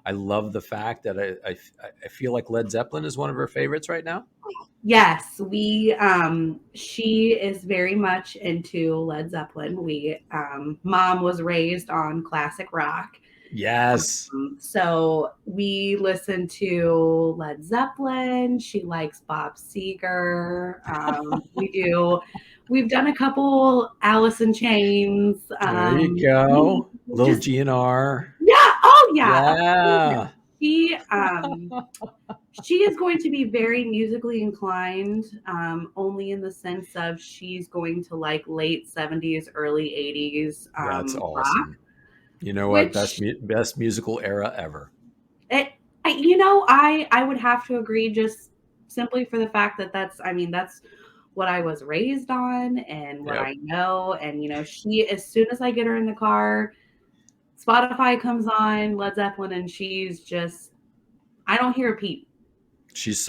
I love the fact that I feel like Led Zeppelin is one of her favorites right now. Yes, she is very much into Led Zeppelin. Mom was raised on classic rock. Yes. So we listen to Led Zeppelin. She likes Bob Seger. We've done a couple Alice in Chains. There you go. Little Just, GNR. yeah. Oh yeah. Of course. Yeah. She, she is going to be very musically inclined, only in the sense of she's going to like late 70s, early 80s That's rock, awesome. You know what? which Best musical era ever. it, I would have to agree, just simply for the fact that that's what I was raised on and what Yep. I know. And she, as soon as I get her in the car, Spotify comes on, Led Zeppelin, and I don't hear a peep. She's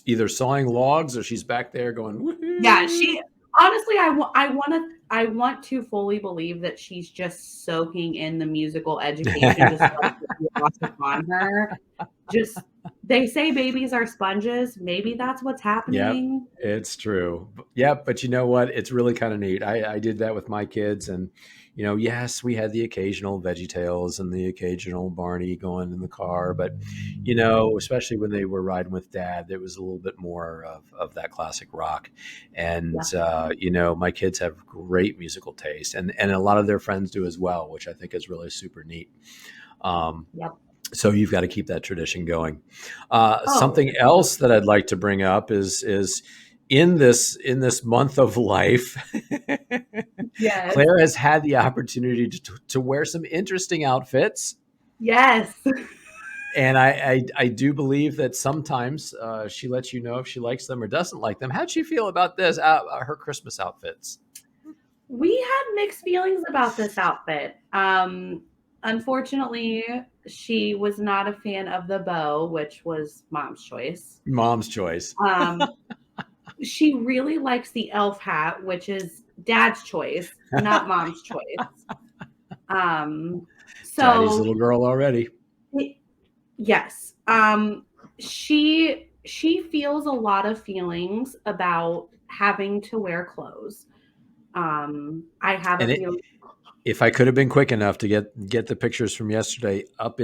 either sawing logs or she's back there going, Yeah, woohoo. she honestly, I want to fully believe that she's just soaking in the musical education, just like lost upon her. Just they say babies are sponges. Maybe that's what's Yep, happening. it's true. Yep, but you know what? It's really kind of neat. I did that with my kids, and yes, we had the occasional Veggie Tales and the occasional Barney going in the car, but especially when they were riding with Dad, there was a little bit more of that classic rock. And Yeah. my kids have great musical taste, and a lot of their friends do as well, which I think is really super neat. Um, Yep. so you've got to keep that tradition going. Oh, Something else that I'd like to bring up is in this month of life, yes. Claire has had the opportunity to wear some interesting outfits, Yes. and I do believe that sometimes she lets you know if she likes them or doesn't like them. How'd she feel about this? Her Christmas outfits. We had mixed feelings about this outfit. Unfortunately, she was not a fan of the bow, which was Mom's choice. Mom's choice. Um, she really likes the elf hat, which is Dad's choice, not Mom's choice. Um, Daddy's so little girl already. yes, she feels a lot of feelings about having to wear clothes. I have a And feeling. if I could have been quick enough to get the pictures from yesterday up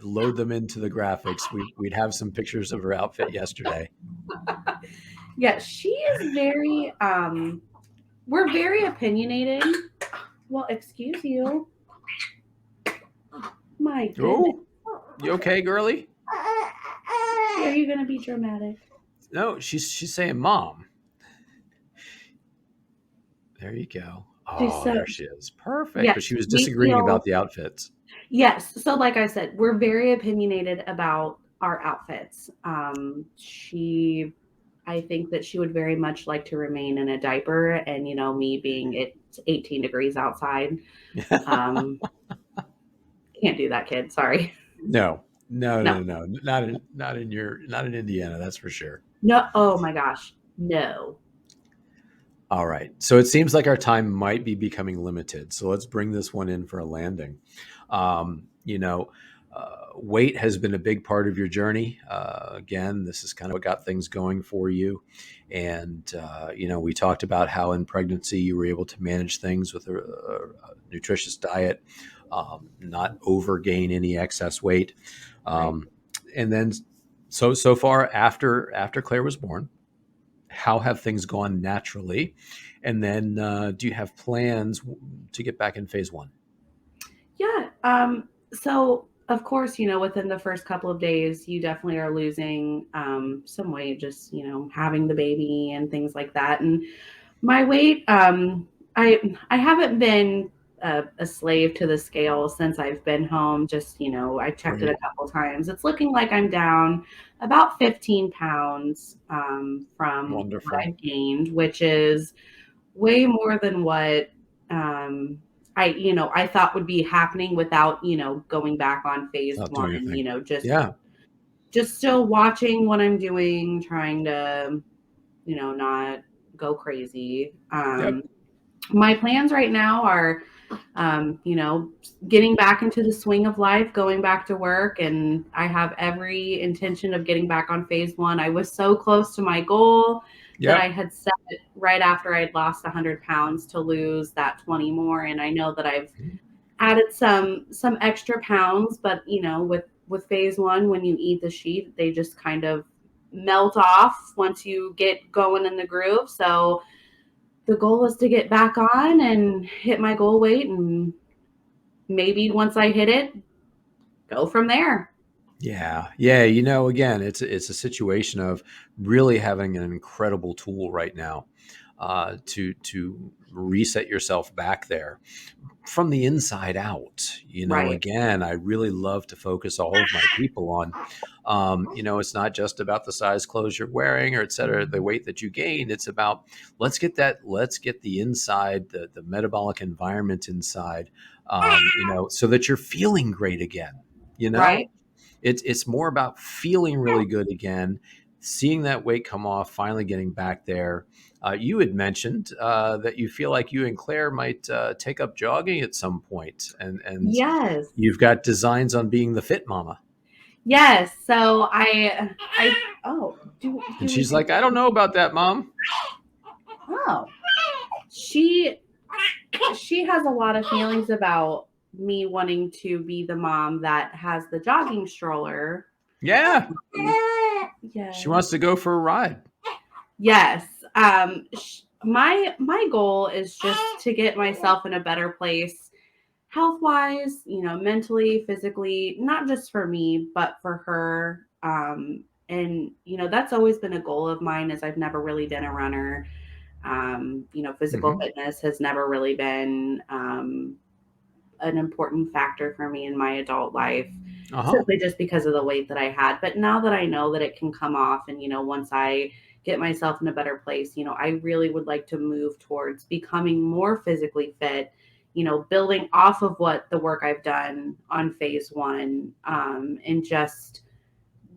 load them into the graphics, we'd have some pictures of her outfit yesterday. Yeah, she is very. We're very opinionated. Well, excuse you. My goodness. Oh, you okay, girly? Are you going to be dramatic? No, she's saying mom. There you go. She's Oh, so, there she is. Perfect. But yes, she was we disagreeing about feel, the outfits. yes. So, like I said, we're very opinionated about our outfits. I think that she would very much like to remain in a diaper. And, me being it's 18 degrees outside, um, can't do that, kid. Sorry. No, no, No, no, no, not in Indiana. That's for sure. no. Oh my gosh. No. All right. So it seems like our time might be becoming limited. So let's bring this one in for a landing. Um, you know, weight has been a big part of your journey. Again, this is kind of what got things going for you. And, we talked about how in pregnancy you were able to manage things with a nutritious diet, not overgain any excess weight. Right. Um, and then so far after Claire was born, how have things gone naturally? And then do you have plans to get back in phase one? Yeah. So of course, within the first couple of days, you definitely are losing some weight, just, having the baby and things like that. And my weight, I haven't been a slave to the scale since I've been home. Just, I checked it a Great. couple times. It's looking like I'm down about 15 pounds from what Wonderful. I've gained, which is way more than what I thought would be happening without, going back on phase Not doing one, anything. just Yeah. still watching what I'm doing, trying to, not go crazy. Yep. My plans right now are You know, getting back into the swing of life, going back to work, and I have every intention of getting back on phase one. I was so close to my goal that I Yep. had set right after I'd lost 100 pounds to lose that 20 more. And I know that I've added some extra pounds, but you know, with phase one, when you eat the sheet, they just kind of melt off once you get going in the groove. So the goal is to get back on and hit my goal weight, and maybe once I hit it, go from there. Yeah. Yeah. You know, again, it's a situation of really having an incredible tool right now to reset yourself back there from the inside out. You know, Right. again, I really love to focus all of my people on, you know, it's not just about the size clothes you're wearing or et cetera, the weight that you gained. It's about let's get the inside, the metabolic environment inside, you know, so that you're feeling great again. You Right. know, it's more about feeling really good again, seeing that weight come off, finally getting back there. You had mentioned that you feel like you and Claire might take up jogging at some point, and Yes. you've got designs on being the fit mama. Yes. So I oh, And do we she's do like, I don't know about that, mom. oh. She she has a lot of feelings about me wanting to be the mom that has the jogging stroller. Yeah, she Yes. wants to go for a ride. Yes. My goal is just to get myself in a better place health wise, you know, mentally, physically, not just for me, but for her. And you know, that's always been a goal of mine, as I've never really been a runner. You know, physical Hmm. fitness has never really been an important factor for me in my adult life, Uh huh. simply just because of the weight that I had. But now that I know that it can come off, and, you know, once I get myself in a better place, you know, I really would like to move towards becoming more physically fit, you know, building off of what the work I've done on phase one, and just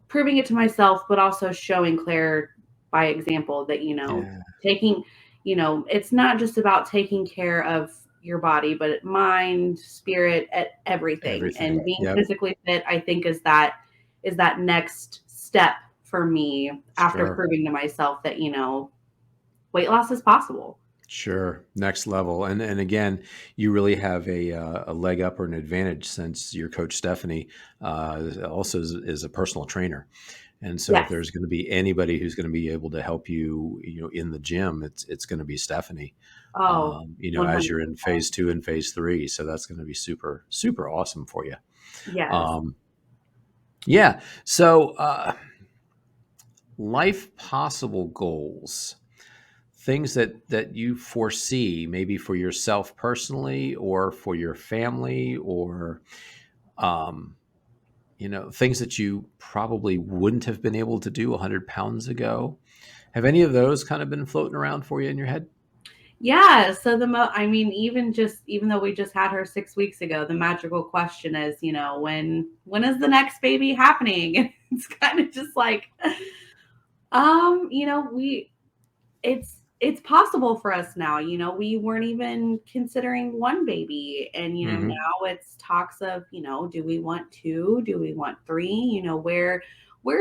proving it to myself, but also showing Claire by example that, you know, Yeah, taking, you know, it's not just about taking care of your body, but mind, spirit, everything. everything. And being Yep. physically fit, I think is that next step for me after Sure. proving to myself that, you know, weight loss is possible. Sure, next level, and again, you really have a leg up or an advantage since your coach Stephanie also is a personal trainer, and so if Yes. there's going to be anybody who's going to be able to help you, you know, in the gym, it's going to be Stephanie. Oh, You know, as you're in 100%. phase two and phase three, so that's going to be super awesome for you. Yes. Um, yeah, so life possible goals, things that you foresee maybe for yourself personally or for your family or um, you know, things that you probably wouldn't have been able to do 100 pounds ago. Have any of those kind of been floating around for you in your head? Yeah, so I mean, even though we just had her 6 weeks ago, the magical question is, you know, when is the next baby happening? It's kind of just like, you know, it's possible for us now. You know, we weren't even considering one baby, and you know, Hmm. now it's talks of, you know, do we want two? Do we want three? You know, where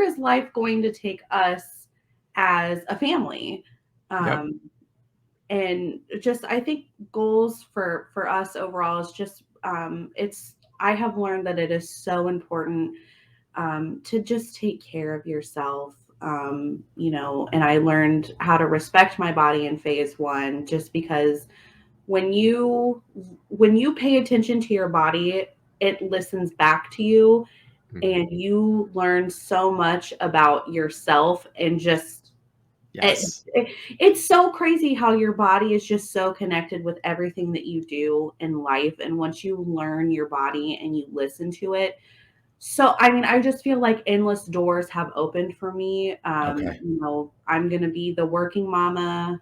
is life going to take us as a family? Yep. Um, and just I think goals for us overall is just it's I have learned that it is so important to just take care of yourself, you know, and I learned how to respect my body in phase one, just because when you pay attention to your body, it listens back to you, Hmm. and you learn so much about yourself. And just Yes. it's so crazy how your body is just so connected with everything that you do in life. And once you learn your body and you listen to it, so I mean, I just feel like endless doors have opened for me. Okay. You know, I'm going to be the working mama.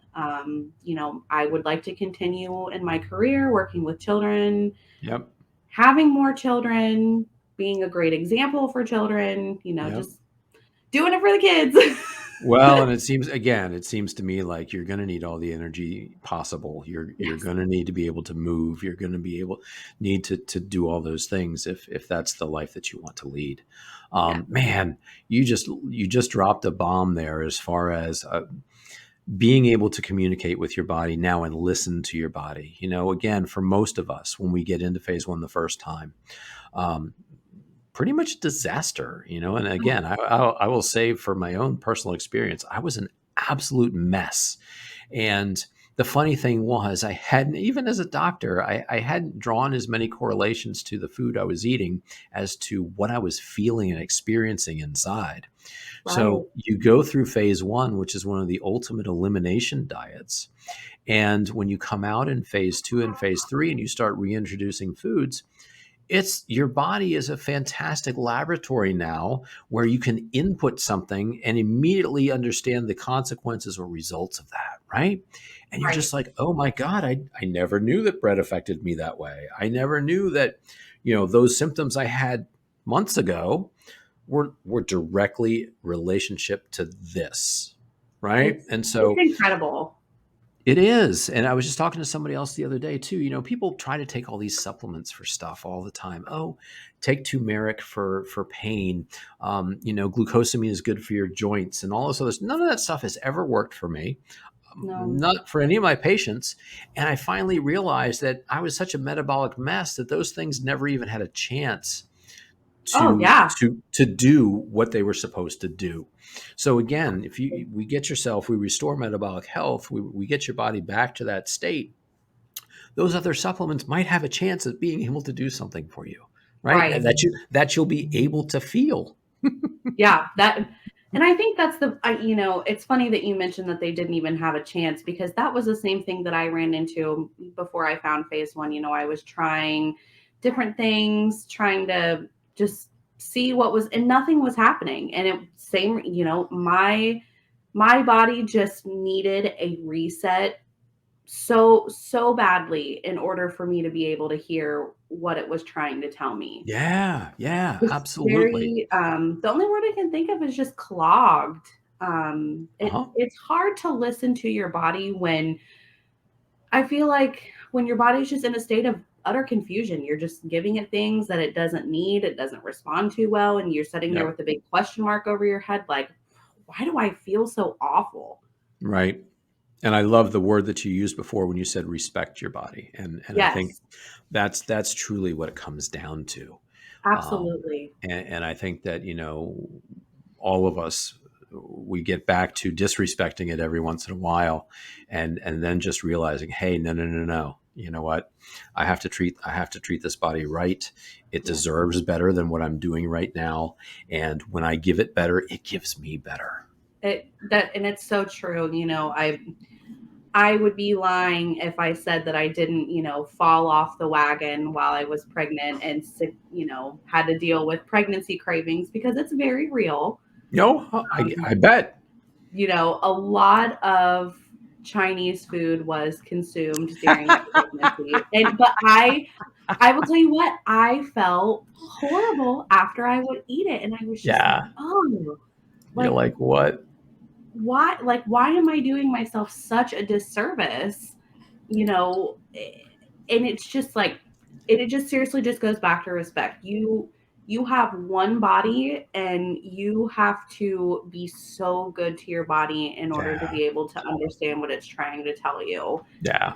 You know, I would like to continue in my career working with children, Yep. having more children, being a great example for children, you know, Yep. just doing it for the kids. Well, and it seems to me like you're going to need all the energy possible. You're Yes. going to need to be able to move. You're going to need to do all those things if that's the life that you want to lead. Yeah. Man, you just dropped a bomb there as far as being able to communicate with your body now and listen to your body. Again, for most of us, when we get into phase one the first time, um, pretty much disaster. And Oh, again, I will say for my own personal experience, I was an absolute mess. And the funny thing was, I hadn't, even as a doctor, I hadn't drawn as many correlations to the food I was eating as to what I was feeling and experiencing inside. right. So you go through phase one, which is one of the ultimate elimination diets. And when you come out in phase two and phase three and you start reintroducing foods, it's your body is a fantastic laboratory now where you can input something and immediately understand the consequences or results of that, right? And you're Right. just like, oh my God, I never knew that bread affected me that way. I never knew that, those symptoms I had months ago were directly relationship to this. Right. It's And it's so incredible. it is. And I was just talking to somebody else the other day too. People try to take all these supplements for stuff all the time. Oh, take turmeric for pain. Glucosamine is good for your joints and all this other. None of that stuff has ever worked for me. No. Not for any of my patients. And I finally realized that I was such a metabolic mess that those things never even had a chance Oh to yeah. to do what they were supposed to do. So again, if we restore metabolic health, we get your body back to that state, those other supplements might have a chance at being able to do something for you, right? Right. That you'll be able to feel. Yeah, that and I think that's it's funny that you mentioned that they didn't even have a chance because that was the same thing that I ran into before I found phase one. I was trying different things, trying to just see what was, and nothing was happening. And it same, my body just needed a reset so badly in order for me to be able to hear what it was trying to tell me. Yeah, yeah, It's absolutely. very, the only word I can think of is just clogged. Uh-huh. It's hard to listen to your body when I feel like when your body's just in a state of utter confusion, you're just giving it things that it doesn't need, it doesn't respond to well, and you're sitting there Yep. with a big question mark over your head, like, why do I feel so awful? Right. And I love the word that you used before when you said respect your body. And I think Yes, that's truly what it comes down to. absolutely. And I think that, all of us, we get back to disrespecting it every once in a while and then just realizing, hey, no, no, no, no. You know what? I have to treat this body right. It Yeah. deserves better than what I'm doing right now. And when I give it better, it gives me better. And it's so true. I would be lying if I said that I didn't, fall off the wagon while I was pregnant and, had to deal with pregnancy cravings because it's very real. I bet. A lot of Chinese food was consumed during my pregnancy. But I will tell you what, I felt horrible after I would eat it. And I was just like, Yeah. oh, You're like like, what? why am I doing myself such a disservice? And it's just like it just seriously just goes back to respect. You have one body and you have to be so good to your body in order to Yeah. be able to understand what it's trying to tell you. Yeah.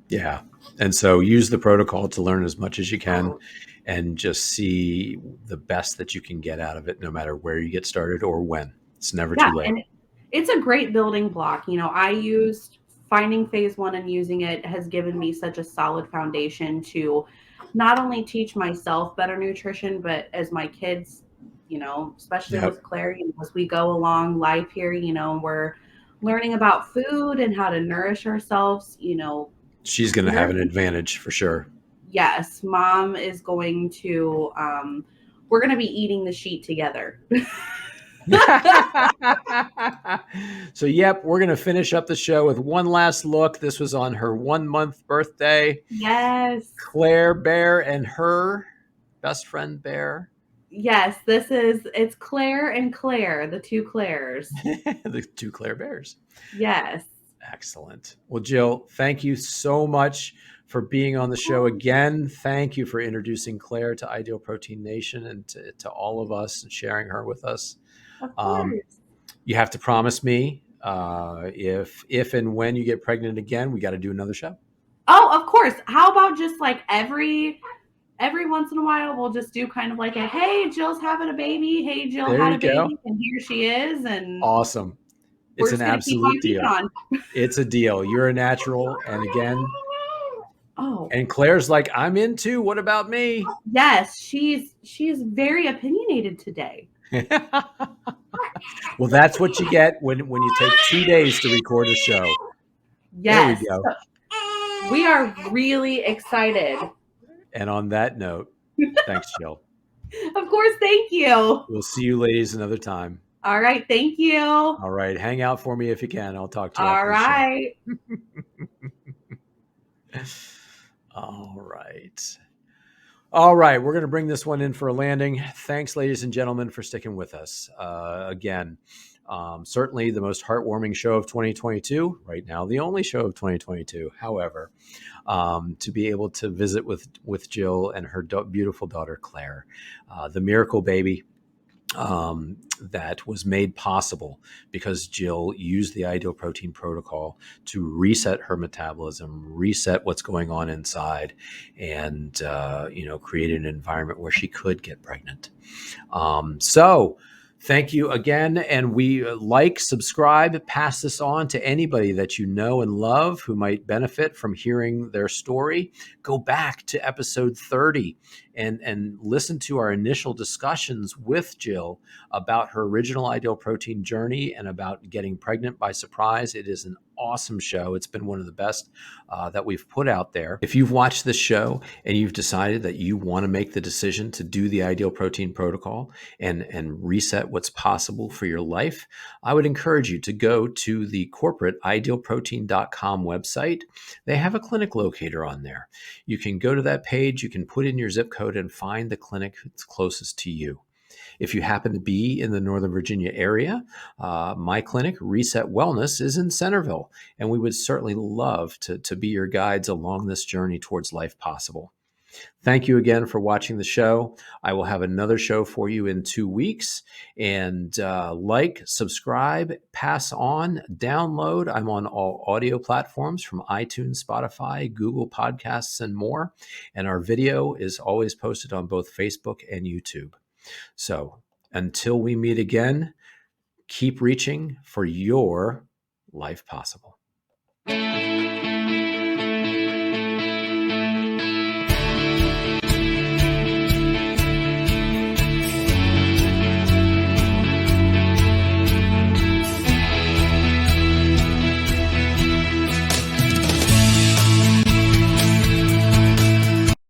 Yeah. And so use the protocol to learn as much as you can and just see the best that you can get out of it, no matter where you get started or when. It's never Yeah, too late. and it's a great building block. I used finding phase one and using it has given me such a solid foundation to not only teach myself better nutrition, but as my kids, especially Yep. with Claire, as we go along life here, we're learning about food and how to nourish ourselves. She's going to have We're an advantage for sure. Yes, mom is going to we're going to be eating the sheet together. So, yep, we're going to finish up the show with one last look. This was on her 1 month birthday. Yes. Claire Bear and her best friend Bear Yes, it's Claire and Claire, the two Claires. The two Claire Bears. Yes. Excellent. Well, Jill, thank you so much for being on the show again. Thank you for introducing Claire to Ideal Protein Nation and to all of us and sharing her with us. Of Um, course. you have to promise me if and when you get pregnant again, we got to do another show. Oh, of course. How about just like every once in a while we'll just do kind of like a hey, Jill's having a baby. Hey, Jill There had you a go. baby and here she is, and Awesome. we're It's an just gonna keep on absolute keeping deal. on. It's a deal. You're a natural. And again, Oh, and Claire's like, I'm in too. What about me? yes, she's very opinionated today. Well, that's what you get when you take 2 days to record a show. There we Yes. go. We are really excited. And on that note, thanks, Jill. Of course, thank you. We'll see you ladies another time. All right, thank you. All right. Hang out for me if you can. I'll talk to you All after the show. right. All right. All right. We're going to bring this one in for a landing. Thanks, ladies and gentlemen, for sticking with us. Again, certainly the most heartwarming show of 2022. Right now, the only show of 2022. However, to be able to visit with Jill and her beautiful daughter, Claire, the miracle baby that was made possible because Jill used the Ideal Protein Protocol to reset her metabolism, reset what's going on inside, and create an environment where she could get pregnant. So thank you again. And we subscribe, pass this on to anybody that you know and love who might benefit from hearing their story. Go back to episode 30 and listen to our initial discussions with Jill about her original Ideal Protein journey and about getting pregnant by surprise. It is an awesome show. It's been one of the best that we've put out there. If you've watched this show and you've decided that you want to make the decision to do the Ideal Protein Protocol and reset what's possible for your life, I would encourage you to go to the corporate idealprotein.com website. They have a clinic locator on there. You can go to that page, you can put in your zip code and find the clinic that's closest to you. If you happen to be in the Northern Virginia area, my clinic, Reset Wellness, is in Centerville, and we would certainly love to be your guides along this journey towards life possible. Thank you again for watching the show. I will have another show for you in 2 weeks. And subscribe, pass on, download. I'm on all audio platforms from iTunes, Spotify, Google Podcasts, and more. And our video is always posted on both Facebook and YouTube. So until we meet again, keep reaching for your life possible.